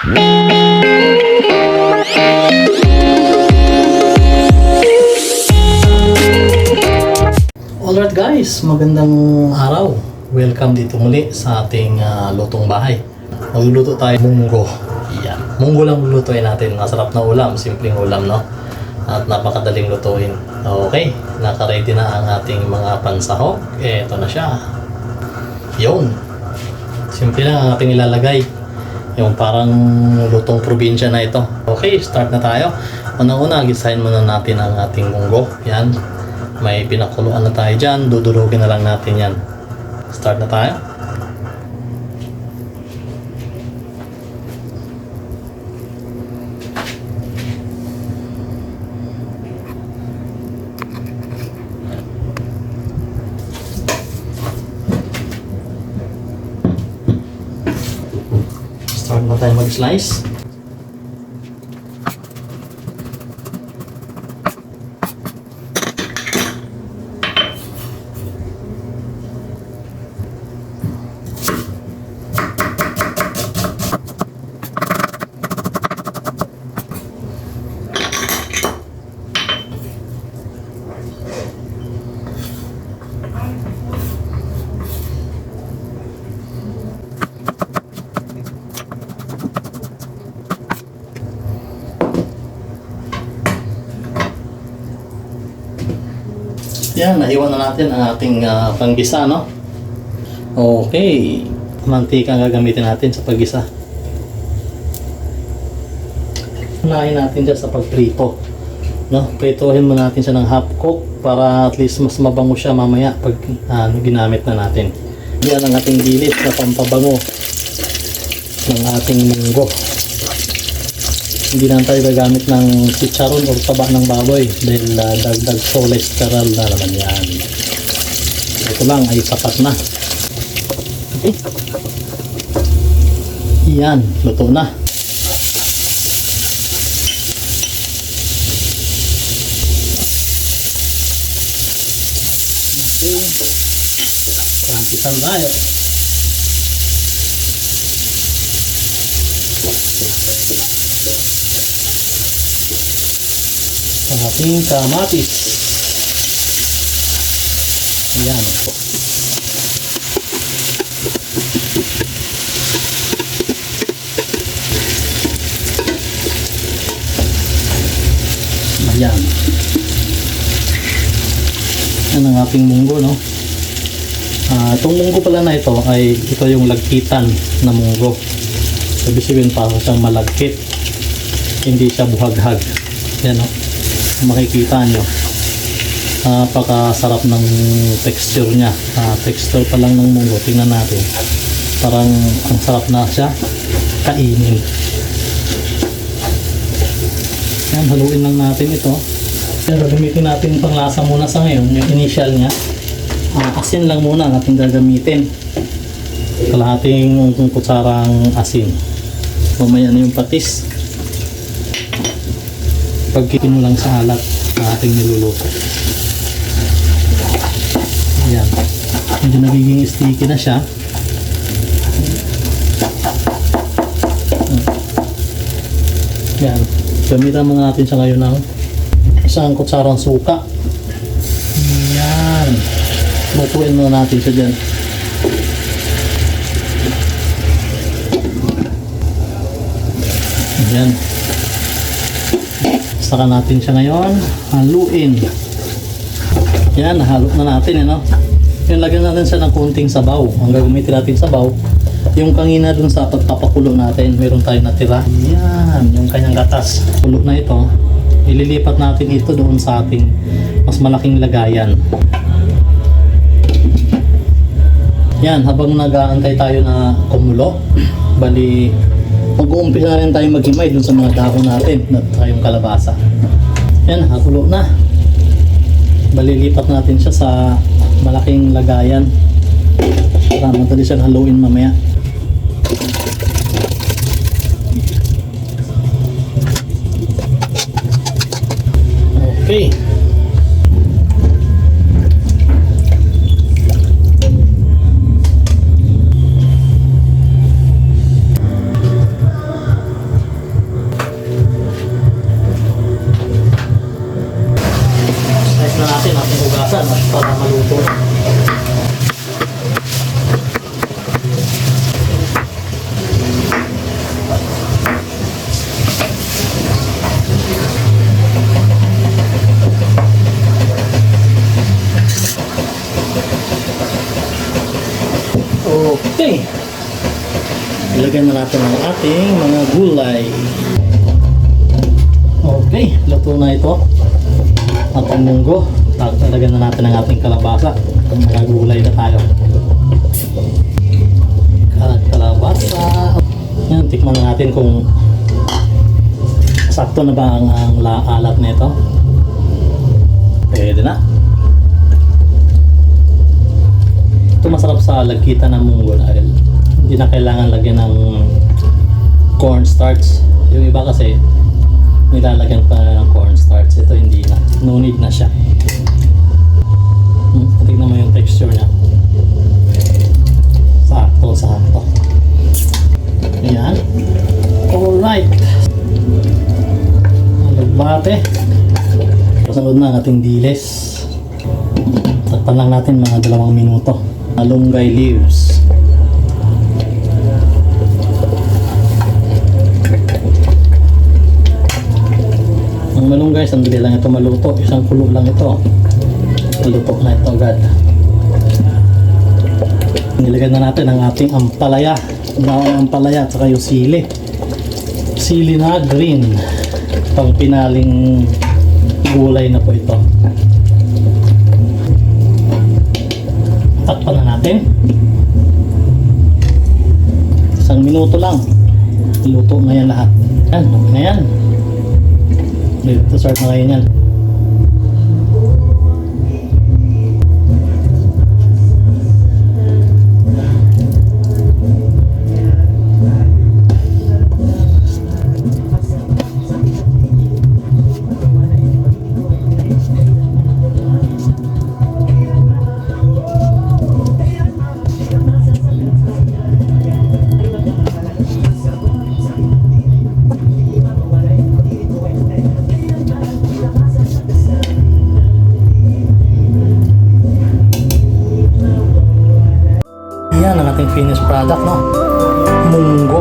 Alright guys, magandang araw. Welcome dito muli sa ating lutong bahay. Magluluto tayo munggo. Yan. Munggo lang lulutuin natin. Masarap na ulam, simpleng ulam, no? At napakadaling lutuin. Okay, naka-ready na ang ating mga pansahog. Eto na siya. Yun. Simple lang ang ating ilalagay. Yung parang lutong probinsya na ito. Okay, start na tayo. Una-una, gisahin muna natin ang ating munggo. Yan. May pinakuluan na tayo dyan. Dudurugin na lang natin yan. Start na tayo. Start na tayo mag-slice. Yan, naiwan na natin ang ating panggisa, no? Okay. Mantika ang gagamitin natin sa paggisa. Unahin natin dyan sa pagprito. No? Pritohin mo natin siya ng half cook para at least mas mabango siya mamaya pag ginamit na natin. Yan ang ating dilis na pampabango ng ating munggo. Hindi na tayo gagamit ng chicharon o taba ng baboy dahil dagdag cholesterol na naman yan. Ito lang ay sapat na. Okay. Yan, luto na. Okay. Kumpisan tayo. Ang ating kamatis. Ayan po. Ayan. Yan ang ating munggo, no? Itong munggo pala na ito ay ito yung lagkitan na munggo. Sabi sabihin para siyang malagkit. Hindi siya buhaghag. Yan, no? Makikita nyo, napakasarap ng texture nya. Texture pa lang ng munggo, tingnan natin, parang ang sarap na siya kainin. Yan, haluin lang natin ito. Pero gamitin natin panglasa muna sa ngayon, yung initial nya. Asin lang muna ang ating gagamitin, kalahating kutsarang asin. Mamaya na yung patis pagkitin mo lang sa alat na ating niluluto. Ayan. Medyo nagiging sticky na siya. Ayan. Gamitan muna natin siya ngayon ng isang kutsarang suka. Ayan. Lutuin muna natin siya dyan. Ayan. Saka natin siya ngayon haluin. Yan, nahalo na natin, no? Yung lagyan natin siya ng kunting sabaw. Ang gagamitin natin sabaw, yung kanina dun sa pagpapakulo natin, meron tayong natira. Yan, yung kanyang gatas. Kulo na ito, ililipat natin ito doon sa ating mas malaking lagayan. Yan, habang nag-aantay tayo na kumulo, bali mag-uumpisa na rin tayo maghimay dun sa mga dahon natin at yung kalabasa. Yan, hakulo na. Balilipat natin siya sa malaking lagayan para madali siyang haluin mamaya. Okay. Lagyan na natin ang ating mga gulay. Okay, luto na ito. Ating munggo. Lagyan na natin ang ating kalabasa. Mga gulay na tayo. Kalabasa. Yan, tikman na natin kung sakto na ba ang alat nito. Pwede na. Ito masarap sa lagkitan ng munggo dahil hindi na kailangan lagyan ng cornstarch. Yung iba kasi nilalagyan pa ng cornstarch. Ito hindi na. No need na siya. Tignan mo yung texture niya. Sakto. Ayan. Alright. Alugbate. Kasunod na ang ating dilis. Takpan lang natin mga 2 minuto. Malunggay leaves. Ang malunggay, sandali lang ito maluto. Isang kulo lang ito. Maluto na ito agad. Nilagyan na natin ang ating ampalaya. Bawang ampalaya at saka yung sili. Sili na green. Pang pinaling gulay na po ito. Takpan na natin. 1 minuto lang. Luto na yan lahat. Yan, okay na yan. Ready to start na kayo yan. Yan ang ating finished product, no? Munggo.